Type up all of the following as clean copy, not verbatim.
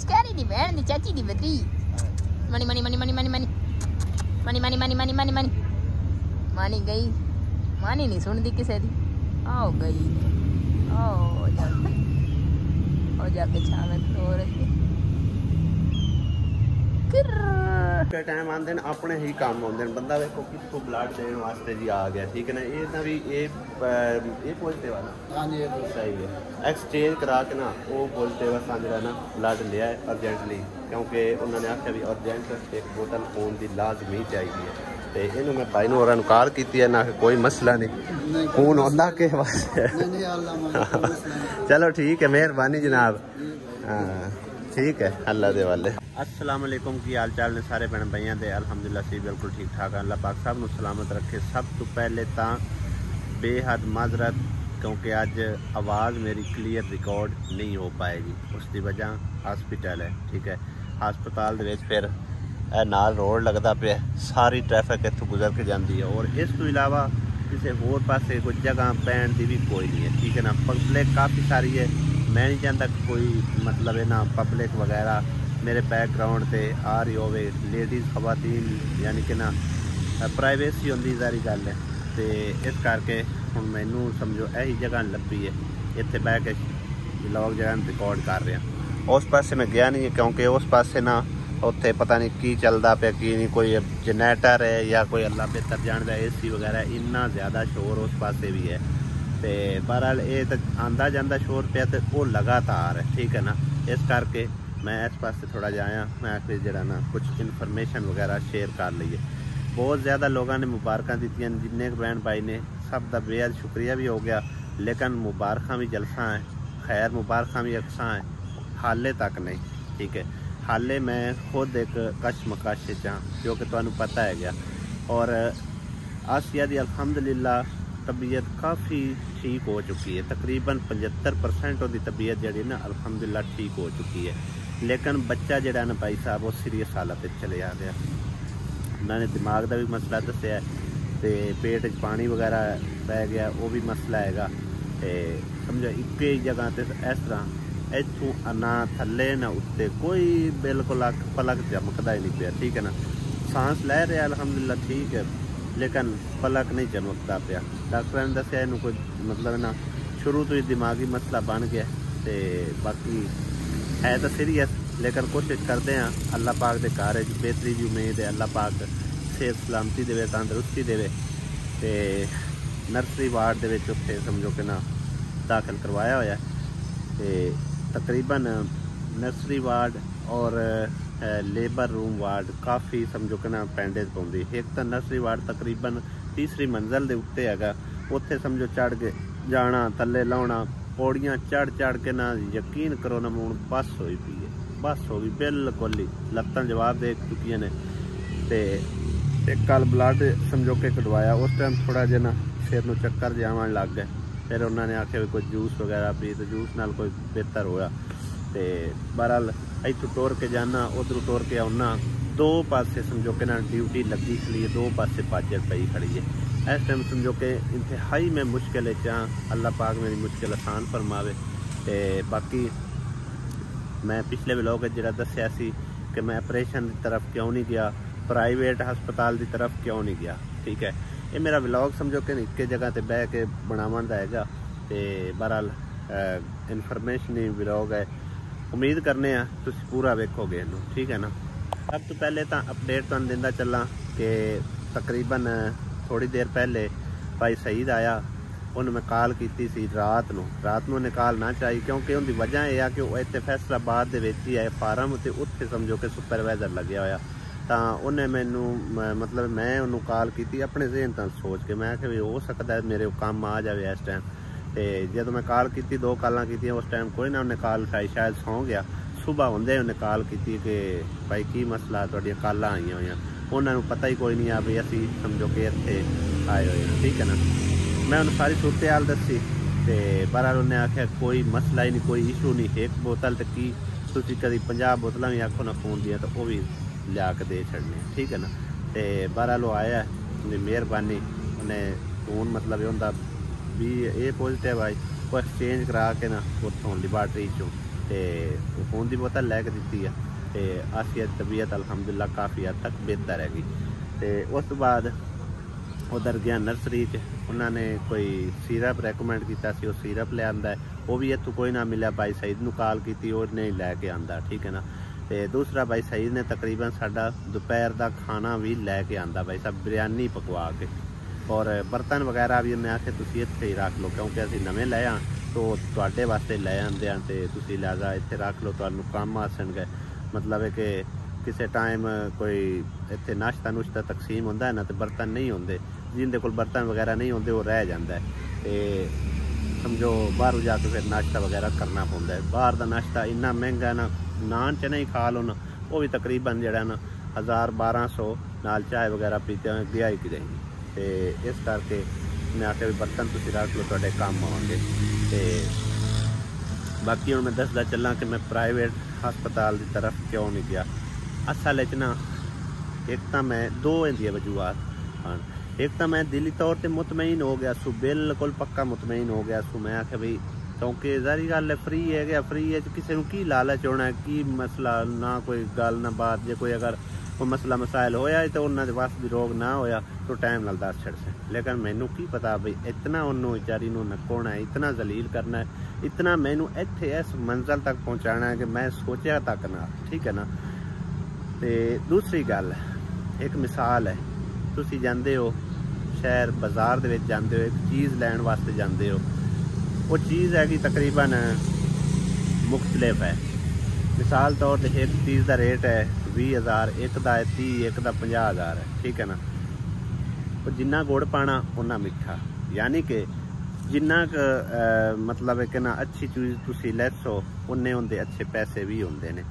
Scary दी बहन दी चाची दी बतरी मनी मनी मनी मनी मनी मनी मनी मनी मनी मनी मनी मनी मानी गई मानी नहीं सुनती किसी दी आओ गई आओ जाके छावे तो रही टाइम आते हैं अपने ही काम आते हैं बंदा देखो किसको ब्लड देने वास्ते जी आ गया ठीक है ना ये ना भी ये पॉजिटिव है ना सही है एक्सचेंज करा के ना वो पॉजिटिव है जो है ना ब्लड लिया है अर्जेंटली क्योंकि उन्होंने आख्या भी अर्जेंट एक बोतल खून की लाजमी चाहिए तो इनू मैं भाई होर कॉल की है ना कोई मसला नहीं खून अल्लाह के वास्ते चलो ठीक है मेहरबानी जनाब हाँ ठीक है अल्लाह दे वाले अस्सलाम वालेकुम की हाल चाल ने सारे भैन भाइयों के अल्हम्दुलिल्लाह सी बिल्कुल ठीक ठाक है अल्लाह पाक सब नूं सलामत रखे सब तो पहले तो बेहद माजरत क्योंकि अज आवाज़ मेरी क्लीयर रिकॉर्ड नहीं हो पाएगी उसकी वजह हॉस्पिटल है ठीक है हस्पताल दे विच फिर नाल रोड लगता पे सारी ट्रैफिक इत्थों गुजर के जाती है और इस तो इलावा किसी होर पासे कोई जगह पैन की भी कोई नहीं है ठीक है ना पब्लिक काफ़ी सारी है मैं नहीं चाहता कोई मतलब है ना पब्लिक वगैरह मेरे बैकग्राउंड से आ रही हो लेडीज़ खवातीन यानी कि ना प्राइवेसी होंगी सारी गल है तो इस करके हुण मैनू समझो यही जगह लभी है इत्थे बह के व्लॉग जगह रिकॉर्ड कर रहा उस पासे मैं गया नहीं क्योंकि उस पासे ना उत्थे पता नहीं की चलता पे की नहीं कोई जनरेटर है या कोई अल्लाह बेहतर जानता AC वगैरह इन्ना ज़्यादा शोर उस पासे भी है तो बहरहाल ये तो आंदा जाता शोर पे तो वो लगातार है ठीक है ना इस करके मैं इस पास थोड़ा जाया मैं आखिर जरा ना कुछ इन्फॉर्मेशन वगैरह शेयर कर लीए बहुत ज़्यादा लोगों ने मुबारक दी जिन्ने बहन भाई ने सब का बेहद शुक्रिया भी हो गया लेकिन मुबारक भी जलसा है खैर मुबारक भी अक्सा है हाले तक नहीं ठीक है हाले मैं खुद एक कशमकश जो कि तुहानू पता है गया और आसिया दी अल्हम्दुलिल्लाह तबीयत काफ़ी ठीक हो चुकी है तकरीबन 75% की तबीयत जी ना अल्हम्दुलिल्लाह ठीक हो चुकी है लेकिन बच्चा जोड़ा ना भाई साहब वो सीरीयस हालत चले आ गया उन्होंने दिमाग का भी मसला दसिया तो पेट पानी वगैरह बह गया वो भी मसला हैगा तो समझो एक ही जगह तो इस तरह इतों ना थले ना उत्ते कोई बिल्कुल अख पलक चमकता ही नहीं पाया ठीक है ना सांस लै रहा अल्हम्दुलिल्लाह ठीक है लेकिन पलक नहीं चमकता पाया डॉक्टर ने दसिया इनू कोई मतलब ना शुरू तो ही दिमागी मसला बन गया तो बाकी है तो सीरीयस लेकिन कोशिश करते हैं अल्लाह पाक के घर बेहतरी की उम्मीद है अल्लाह पाक सेहत सलामती दे तंदरुस्ती दे तो नर्सरी वार्ड के उत्थे समझो कि ना दाखिल करवाया होया तो तकरीबन नर्सरी वार्ड और लेबर रूम वार्ड काफ़ी समझो कि ना पेंडेज पाँदी एक तो नर्सरी वार्ड तकरीबन तीसरी मंजिल के उत्ते है उत्थे समझो चढ़ के जाना थले लाना पौड़ियाँ चढ़ के ना यकीन करो ना हूँ बस होई पी है बस हो गई बिल्कुल ही लत्तां जवाब दे चुकी ने ते कल ब्लड समझो के कटवाया उस टाइम थोड़ा जहा ना सिर में चक्कर जावन लग गए फिर उन्होंने आख्या भी कोई जूस वगैरह पी तो जूस नाल कोई बेहतर होया तो बहरहाल इतों टुर के जाना उधरों टुर के आना दो पासे समझो कि ना ड्यूटी लगी खड़ी है दो पासे पाजर पई खड़ी है इस टाइम समझो कि इंतहाई मैं मुश्किल अल्लाह पाक मेरी मुश्किल आसान फरमावे तो बाकी मैं पिछले व्लॉग जरा दसिया सी कि मैं ऑपरेशन की तरफ क्यों नहीं गया प्राइवेट हस्पताल की तरफ क्यों नहीं गया ठीक है ये मेरा व्लॉग समझो कि एक जगह पर बह के बनावन का हैगा तो बहरहाल इन्फॉर्मेशन ही व्लॉग है उम्मीद करने तुम पूरा वेखोगे इनू ठीक है ना सब तो पहले तो अपडेट तुहानू दिंदा चला कि तकरीबन थोड़ी देर पहले भाई सईद आया उन्होंने मैं कॉल की सी रात नूं उन्हें कॉल ना चाहिए क्योंकि उनकी वजह यह है कि वो इतने फैसलाबाद दे विच ही है फार्म तो उत्थे समझो कि सुपरवाइजर लग्या होया तो उन्हें मैनू मतलब मैं उन्होंने कॉल की अपने जहन तक सोच के मैं भी हो सकता है मेरे काम आ जाए इस टाइम तो जो मैं कॉल की दो कॉलां की उस टाइम कोई ना उन्हें कॉल उठाई शायद सौ गया सुबह होंदे उन्हें कॉल की कि भाई की मसला तुहाडियां कॉलां आईयां होईयां उन्होंने पता ही कोई नहीं आ भी असी समझो कि इत्थे आए हुए हैं ठीक है ना मैं उन्हें सारी सूरत हाल दसी तो बहरहाल उन्हें आख्या कोई मसला ही नहीं कोई इशू नहीं एक बोतल तो की तुसीं कभी 50 बोतल भी आखो ना खून दियाँ तो वह भी लिया के दे छड़ने ठीक है ना तो बहरहाल वो आया उन्हें मेहरबानी उन्हें खून मतलब होंदा भी ए पॉजिटिव आई वो एक्सचेंज करा के ना उतों लिबार्टरी चो ਤੇ ਖੂਨ ਦੀ ਬੋਤਲ ਲੈ ਕੇ ਦਿੱਤੀ ਆ ਤੇ ਆਸੀਆ ਦੀ ਤਬੀਅਤ ਅਲਹਮਦੁਲਿਲਾ ਕਾਫੀ ਹੱਦ ਤੱਕ ਬਿਹਤਰ ਹੈਗੀ। ਤੇ ਉਸ ਤੋਂ ਬਾਅਦ उधर गया नर्सरी च, उन्होंने कोई सीरप रैकमेंड किया, वो सीरप ले आंदा है, वो भी इतों कोई ना मिला। भाई सईद नूं कॉल की, वो नहीं लैके आंदा, ठीक है ना। तो दूसरा भाई सईद ने तकरीबन साडा दोपहर का खाना भी लैके आंदा, भाई साहब बिरयानी पकवा के, और बर्तन वगैरह भी उन्हें आखे तुसीं इत्थे ही रख लो, क्योंकि असीं नवें ले आ तो तुहाडे वास्ते ले आंदे आ, ते तुसीं लिहाजा इत्थे रख लो, तुहानूं काम आसणगे। मतलब है कि किसी टाइम कोई इत्थे नाश्ता नुश्ता तकसीम होंदा है ना, तो बर्तन नहीं होंदे, जिंदे कोल बर्तन वगैरह नहीं होंदे वो रह जाता है। तो समझो बाहरों जाके फिर नाश्ता वगैरह करना पौंदा है। बाहर का नाश्ता इन्ना महंगा ना, नान च नहीं खा लो ना, वो भी तकरीबन जड़ा ना 1000-1200 नाल चाय वगैरह पीते हुए गया ही कि रहेंगे। तो इस करके मैं आके भी बर्तन तुसीं रख लो, तुहाडे काम आउणगे। तो बाकी हुण मैं दसदा चलां कि मैं प्राइवेट हस्पताल की तरफ क्यों नहीं गया। असल च ना एक तो मैं दो इंदिया वजूहात हाँ, एक तो मैं दिली तौर पर मुतमईन हो गया सू, बिल्कुल पक्का मुतमईन हो गया सू। मैं आख्या भाई क्योंकि जारी गल है फ्री है गया, फ्री है किसी को की लालच होना है, की मसला ना कोई गल ना बात, जो कोई अगर कोई मसला मसाइल होया तो उन्होंने वास भी रोग ना होया तो टाइम नाल दस छड़ से। लेकिन मैनू की पता भाई इतना उन्होंने बेचारी नकोना है, इतना जलील करना है, इतना मैनू इत्थे इस मंजिल तक पहुँचाना है कि मैं सोचा तक ना, ठीक है ना। तो दूसरी गल एक मिसाल है, तुसी जाते हो शहर बाजार दे जाते हो, एक चीज़ लैन वास्ते जाते हो, वो चीज़ है कि तकरीबन मुख्तलिफ है। मिसाल तौर पर एक चीज़ का रेट है 20,000, एक का 30, एक का 50,000 है, ठीक है ना। तो जिन्ना गुड़ पाना उन्ना मिठा, यानी कि जिन्ना मतलब है कि ना अच्छी चीज़ तुसी लैसो उन्ने उनके अच्छे पैसे भी होंगे ने।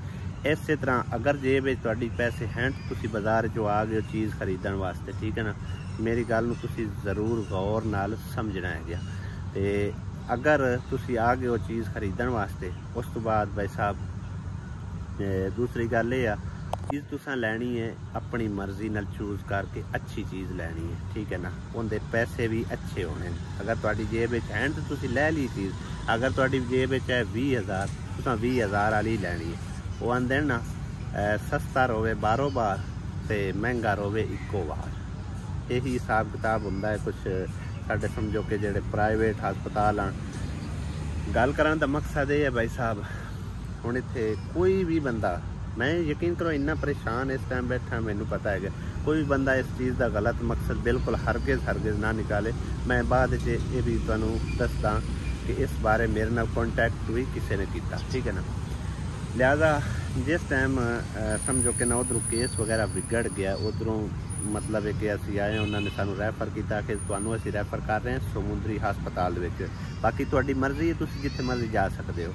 इस तरह अगर जेब तुहाडी पैसे हैं तो तुसी बाजार जो आ गए हो चीज़ खरीदण वास्ते, ठीक है ना। मेरी गल नूं तुसी ज़रूर गौर नाल समझना है गया। तो अगर तुसी आ गए हो चीज़ खरीदण वास्ते, उस तो बाद भाई साहब दूसरी गल ये चीज़ तुसां लैनी है अपनी मर्जी नाल चूज़ करके अच्छी चीज़ लैनी है, ठीक है ना। उनके पैसे भी अच्छे होने। अगर तुहाडी जेब हैं तो तुसी लै ली चीज़, अगर तुहाडी जेब है 20,000 तुसां 20,000 वाली लैनी है। वो आंदे ना सस्ता रोवे बारों बार तो महंगा रोवे इक्को बार, यही हिसाब किताब होंदा है। कुछ साडे समझो कि जेडे प्राइवेट हस्पताल हैं, गल करन दा मकसद ये है भाई साहब, हुण इत्थे कोई भी बंदा, मैं यकीन करो इन्ना परेशान इस टाइम बैठा, मैनू पता है कोई भी बंदा इस चीज़ का गलत मकसद बिल्कुल हरगिज़ ना निकाले। मैं बाद ये भी तुहानू दसदा कि इस बारे मेरे नाल कॉन्टैक्ट भी किसी ने किया, ठीक है ना। लिहाजा जिस टाइम समझो कि ना उधरों केस वगैरह बिगड़ गया, उधरों मतलब है कि असी आए, उन्होंने सानू रैफर किया कि तुहानू असी रैफर कर रहे हैं समुंदरी हस्पताल विच, बाकी तुहाडी मर्जी है, तुसी जिथे मर्जी जा सकते हो।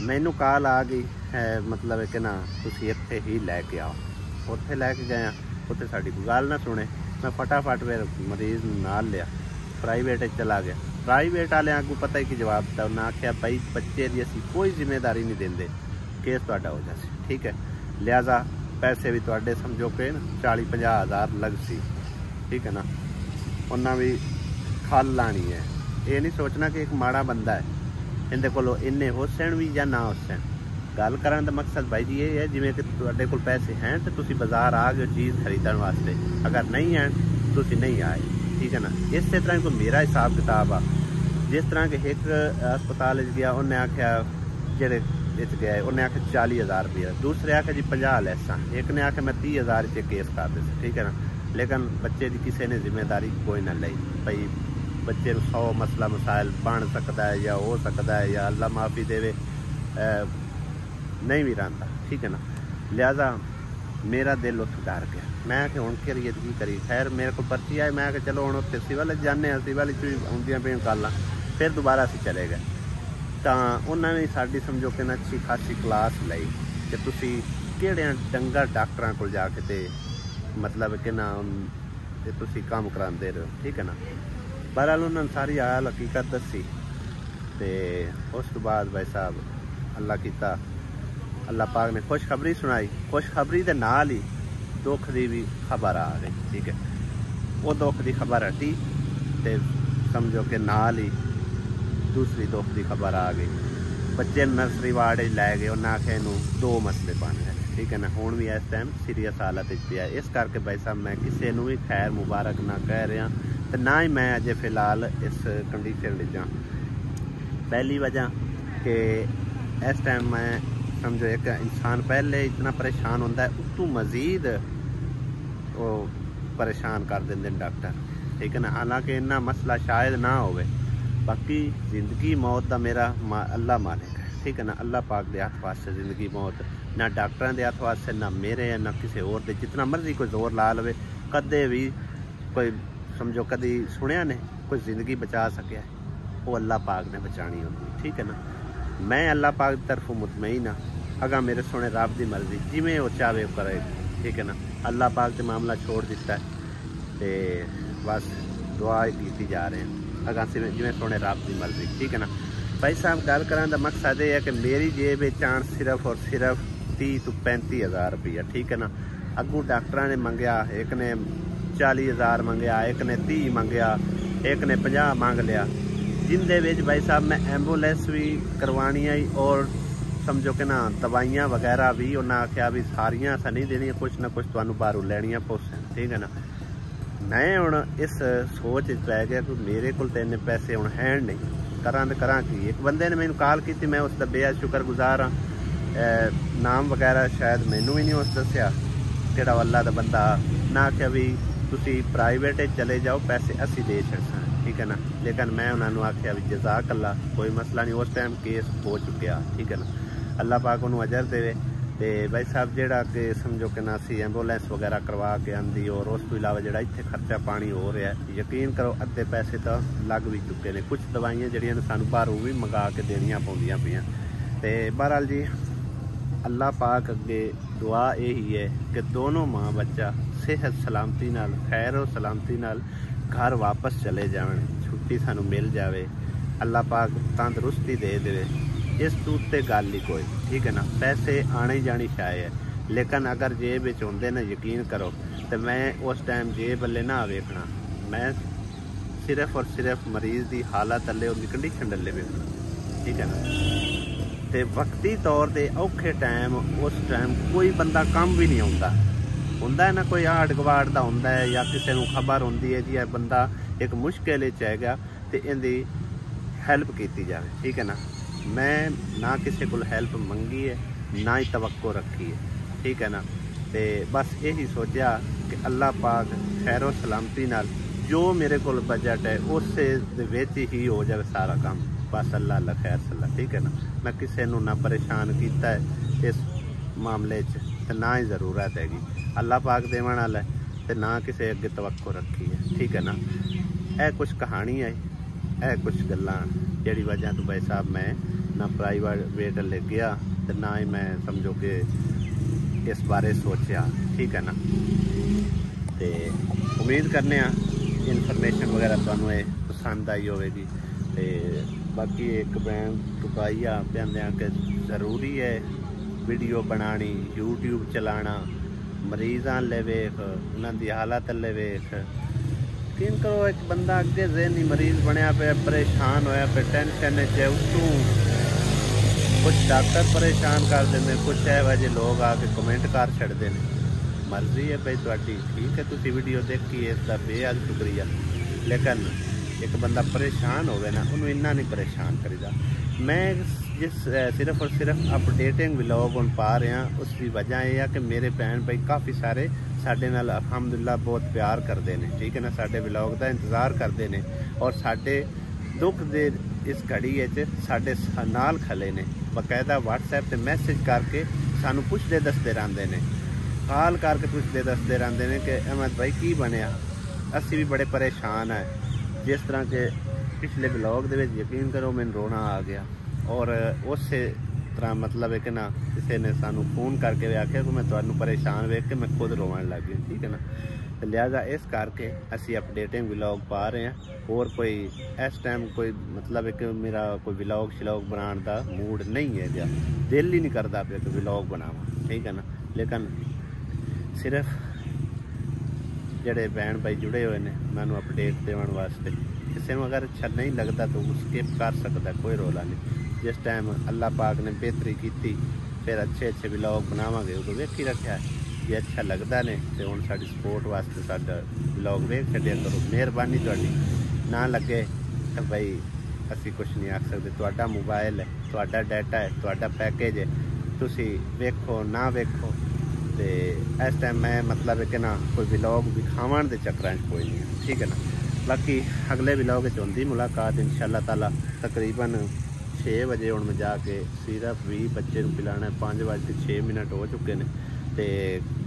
मैनू कॉल आ गई है मतलब है कि ना तुसी इत्थे ही लैके आओ, उत्थे लैके गए, उत्थे साडी कोई गल ना सुने, मैं फटाफट फिर मरीज़ नाल लिया प्राइवेट चला गया। प्राइवेट वाले अगू पता ही कि जवाब दिता, उन्हें आख्या भाई बच्चे की असी कोई जिम्मेदारी नहीं देंगे, केस तुहाडा हो जाए, ठीक है। लिहाजा पैसे भी तुहाडे समझो कि 40-50 हज़ार लग सी, ठीक है ना। उन्हें भी खल लानी है, ये नहीं सोचना कि एक माड़ा बंदा है, इनके कोलों इन्ने हुसन भी या ना हुसन। गल करन दा मकसद भाई जी ये है जिवें कि तुहाडे कोल पैसे हैं तो तुसी बाजार आ गए चीज़ खरीदण वास्ते, अगर नहीं हैं तुसी नहीं आए, ठीक है ना। इस तरह को मेरा हिसाब किताब आ। जिस तरह के एक हस्पताल गया, उन्हें आख्या जेड़े गया उन्हें आख्या 40,000 रुपया, दूसरे आख्या जी 50 लैसा, एक ने आख्या मैं 30,000 से केस कर दे, ठीक है ना। लेकिन बच्चे की किसी ने जिम्मेदारी कोई ना ली, भाई बच्चे 100 मसला मसाइल बन सकता है या हो सकता है या अल्लाह माफ़ी देवे नहीं भी रहा, ठीक है ना। लिहाजा मेरा दिल उस डर गया, मैं कि हूँ करिए की करी। खैर मेरे को पर्ची आई, मैं कि चलो हूँ उत्थे सिविल जाने, सिविल भी आउंदियां पे गल्लां, फिर दोबारा असीं चले गए। तो उन्होंने साड़ी समझो कि ना अच्छी खासी क्लास लाई कि तुसी किहड़े डंगर डॉक्टरां कोल जाके ते मतलब कि ना तुसी काम करांदे रहो, ठीक है ना। बहरहाल उन्होंने सारी हाल हकीकत दसी, तो उस तो बाद भाई साहब अल्लाह कीता, अल्लाह पाक ने खुशखबरी सुनाई, खुशखबरी के नाल ही दुख की भी खबर आ गई, ठीक है। वो दुख की खबर हटी तो समझो कि नाल ही दूसरी दुख की खबर आ गई। बच्चे नर्सरी वार्ड लै गए, उन्हें आख्या इनू 2 मसले बन गए, ठीक है ना। हुण भी इस टाइम सीरीयस हालत पिया, इस करके भाई साहब मैं किसी नू भी खैर मुबारक ना कह रहा तो ना ही मैं अजे फिलहाल इस कंडीशन में जा। पहली वजह कि इस टाइम मैं समझो एक इंसान पहले इतना परेशान होता है, उतों मजीद वो परेशान कर देंगे डॉक्टर, ठीक है ना। हालांकि इन्ना मसला शायद ना होवे, बाकी जिंदगी मौत का मेरा अल्लाह मालिक है, ठीक है ना। अल्लाह पाक के हथ वास्ते जिंदगी मौत ना डॉक्टर के हथ वास्ते, ना मेरे है, ना किसी और दे। जितना मर्जी कोई जोर ला लवे, कदे भी कोई समझो कभी सुनिया ने कोई जिंदगी बचा सके, वो अल्लाह पाक ने बचानी होती, ठीक है ना। मैं अल्लाह पाक की तरफों मुतमईन हाँ, अगर मेरे सोने रब की मर्जी जिमें वो चाहे करे, ठीक है ना। अल्लाह पाक से मामला छोड़ दिता है तो बस दुआ की जा रहे हैं, अगर जिमें सोने रब की मर्जी, ठीक है ना। भाई साहब गल करने का मकसद ये है कि मेरी जेब चांस सिर्फ और सिर्फ 30 तो 35 हज़ार रुपया, ठीक है ना। अगू डॉक्टर ने मंगया, एक ने 40 हज़ार मंगया, एक ने 30 मंगया, एक ने 50 मंग लिया, जिंदे विच भाई साहब मैं एंबूलेंस भी करवानी आई और समझो कि ना दवाइयाँ वगैरह भी उन्हें आख्या भी सारियां अस नहीं देनियां, कुछ ना कुछ तुहानू बाहरों लैनियां पोसन, ठीक है ना। मैं हुण इस सोच पै गया कि मेरे को इन्ने पैसे हुण है नहीं, करा तो करा की। एक बंदे ने मैनू कॉल की, मैं उसका बेहद शुक्रगुजार हाँ, नाम वगैरह शायद मैनू भी नहीं उस दस्या किहड़ा अल्लाह दा बंदा, ना आख्या भी तुसी प्राइवेट चले जाओ पैसे असी दे छड़सा, ठीक है ना। लेकिन मैं उन्होंने आख्या भी जज़ाक अल्लाह, कोई मसला नहीं, उस टाइम केस हो चुकिया, ठीक है ना। अल्लाह पाक उन्होंने अजर देवे। तो भाई साहब जेड़ा कि समझो कि ना असी एंबूलेंस वगैरह करवा के आंदी, और उस तो इलावा जो इतने खर्चा पानी हो रहा है, यकीन करो अद्धे पैसे तो लग भी चुके हैं। कुछ दवाइयाँ जड़ियाँ सानू बाहरों भी मंगा के देनियां पौंदियां पियां। तो बहरहाल जी अल्लाह पाक अगे दुआ यही है कि दोनों माँ बच्चा सेहत सलामती नाल, खैर और सलामती नाल घर वापस चले जावन, छुट्टी सानू मिल जाए, अल्लाह पाक तंदरुस्ती दे दे, इस तो उत्ते गल ही कोई, ठीक है ना। पैसे आने जानी शाय है, लेकिन अगर जेब विच होंदे ना यकीन करो तो मैं उस टाइम जेब वाले ना वेखना, मैं सिर्फ और सिर्फ मरीज़ की हालत अल्ले उनकी कंडीशन अल्ले वेखना, ठीक है ना। तो वक्ती तौर पर औखे टाइम उस टाइम कोई बंदा कम भी नहीं आता, होंदा है ना, कोई आड़ गवाड़ का होंदा है या किसी को खबर होंदी है जी बंदा एक मुश्किल है गया तो इनकी हैल्प की जाए, ठीक है ना। मैं ना किसी को हैल्प मंगी है, ना ही तवक्को रखी है, ठीक है ना। तो बस यही सोचा कि अल्लाह पाक खैरो सलामती नाल जो मेरे को बजट है उस ही हो जाए सारा काम, बस अल्लाह अल्लाह खैर सल्ला, ठीक है ना। मैं किसी को ना परेशान किया है इस मामले तो ना ही ज़रूरत हैगी, अल्लाह पाक देवन वाला है तो ना किसी अगे तवक्को रखी है, ठीक है ना। यह कुछ कहानी है, यह कुछ गल्लां जिहड़ी वजह तो भाई साहब मैं ना प्राइवेट ले गया तो ना ही मैं समझो कि इस बारे सोचा, ठीक है ना। तो उम्मीद करने इन्फॉर्मेशन वगैरह तुहानू पसंद आई होगी। तो बाकी एक मैं टुकाइया कहते कि ज़रूरी है वीडियो बनानी, यूट्यूब चलाना, मरीज़ां ले वेख, उन्हां दी हालत ले वेख, यकीन करो एक बंदा अगे ज़हनी मरीज़ बनया पे, परेशान होया पे, टेंशन है उसू कुछ डॉक्टर परेशान कर देंगे, कुछ है जे लोग आके कमेंट कर छड़ते हैं। मर्जी है भाई तुहाडी, ठीक है तुसी वीडियो देखी है, इसका बेहद शुक्रिया, लेकिन एक बंदा परेशान होवे ना उन्होंने इन्ना नहीं परेशान करीदा। मैं जिस सिर्फ और सिर्फ अपडेटिंग व्लॉग उन पा रहा, उसकी वजह यह है कि मेरे भैन भाई काफ़ी सारे साडे नाल अलहमदुलिल्लाह बहुत प्यार करते हैं, ठीक है ना, साडे व्लॉग का इंतज़ार करते हैं और साडे दुख दे इस घड़ी साडे नाल खले ने, बकायदा व्हाट्सएप पर मैसेज करके सानू पुछते दसते रहते हैं, कॉल करके पुछते दसते रहते हैं कि अहमद भाई की बनया, असी भी बड़े परेशान है। जिस तरह के पिछले ब्लॉग दे विच यकीन करो मैंने रोना आ गया, और उस तरह मतलब है कि ना किसी ने सानू फोन करके भी आख्या कि मैं तुहानू परेशान वेख के मैं खुद रोवन लग गया, ठीक है ना। तो लिहाजा इस करके असी अपडेटिंग व्लॉग पा रहे हैं, और कोई इस टाइम कोई मतलब है कि मेरा कोई व्लॉग शिलॉग बनाने का मूड नहीं है, या दिल ही नहीं करता पे कि व्लॉग बनावा, ठीक है ना। लेकिन सिर्फ जड़े बहन भाई जुड़े हुए हैं मैं अपडेट देने वास्ते, किसी को अगर अच्छा नहीं लगता तो स्किप कर सकता, कोई रोला नहीं। जिस टाइम अल्लाह पाक ने बेहतरी की फिर अच्छे अच्छे व्लॉग बनावांगे उदों वेखी रखा जे अच्छा लगता ने तो हुण साडी सपोर्ट वास्ते साडा व्लॉग वेख छड्डिया करो। मेहरबानी तुहाडी, ना लगे तो बई असी कुछ नहीं आख सकते। तुहाडा मोबाइल है, तुहाडा डाटा है, तुहाडा पैकेज है, तुसी वेखो ना वेखो। तो इस टाइम मैं मतलब है कि ना कोई व्लॉग विखावन के चक्कर कोई नहीं है, ठीक है ना। बाकी अगले व्लॉग होंदी मुलाकात इंशाअल्लाह ताला। तकरीबन 6 बजे हुण मैं जाके सिरप भी बच्चे नूं पिलाना है। 5:06 हो चुके हैं तो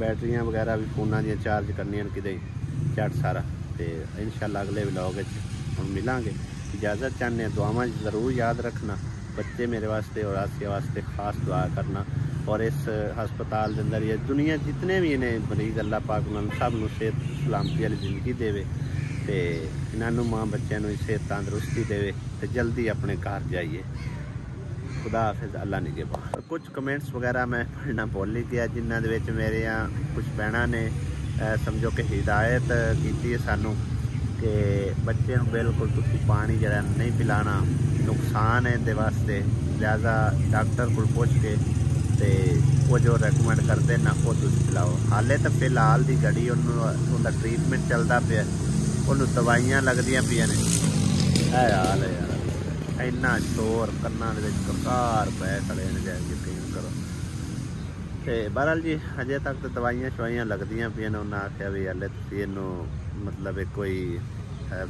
बैटरियां वगैरह भी फोनां दी चार्ज करनियां किते झट सारा। तो इंशाअल्लाह अगले व्लॉग हुण मिलांगे। इजाज़त चाहते हैं, दुआवां ज़रूर याद रखना बच्चे मेरे वास्ते और आसिया वास्ते खास दुआ करना। और इस हस्पताल के अंदर ये दुनिया जितने भी इन्हें मरीज अल्लाह पाक उन्होंने सब नूं सेहत सलामती वाली जिंदगी देवे ते इन्हों माँ बच्चों नूं सेहत तंदुरुस्ती देवे ते जल्दी अपने घर जाइए। खुदा हाफिज़, अल्लाह निगहबान। और कुछ कमेंट्स वगैरह मैं पढ़ना भुल ही गया जिन्हां दे विच मेरे कुछ भैणां ने समझो कि हिदायत की है सानू कि बच्चे नूं बिल्कुल तुसीं पानी जिहड़ा नहीं पिलाना, नुकसान है इहदे वास्ते। लिहाजा डॉक्टर को पुछ के ते वो जो रेकमेंड करते ना वो तुसीं पिलाओ। हाले तो फिलहाल की घड़ी उन्होंने ट्रीटमेंट चलता पिया, उन्होंने दवाइयां लगदियां पिया ने। है हाल है यार, इन्ना शोर कन्ना दे विच ककार पै खड़े ने, जाए यकीन करो। तो बहरहाल जी अजे तक तो दवाइयां शवाइयां लगदियां पिया ने। उन्हें आख्या भी हाले तुसीं इहनूं मतलब कोई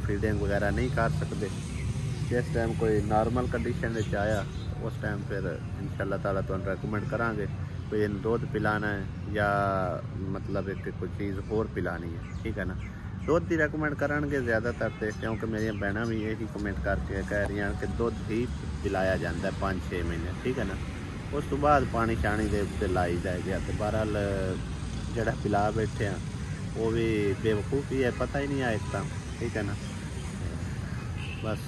फीडिंग वगैरह नहीं कर सकते। जिस टाइम कोई नॉर्मल कंडीशन में आया उस टाइम फिर इंशाअल्लाह ताला तुहानूं रेकमेंड करांगे कोई इन दूध पिलाना है या मतलब एक कोई चीज़ होर पिलानी है, ठीक है ना। दूध की रेकमेंड करांगे ज़्यादातर तो, क्योंकि मेरी बहना भी यही कमेंट करके कह रही हैं कि दूध ही पिलाया जाता है 5-6 महीने, ठीक है ना। उस तो बाद पानी शानी के उत्ते लाई जाएगा। तो बहरहाल जड़ा पिला बैठे हैं वो भी बेवकूफ़ी है, पता ही नहीं आया इतना, ठीक है ना। बस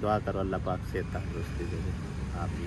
दुआ करो अल्लाह पाक सेहत तंदुरुस्ती दे आप ही।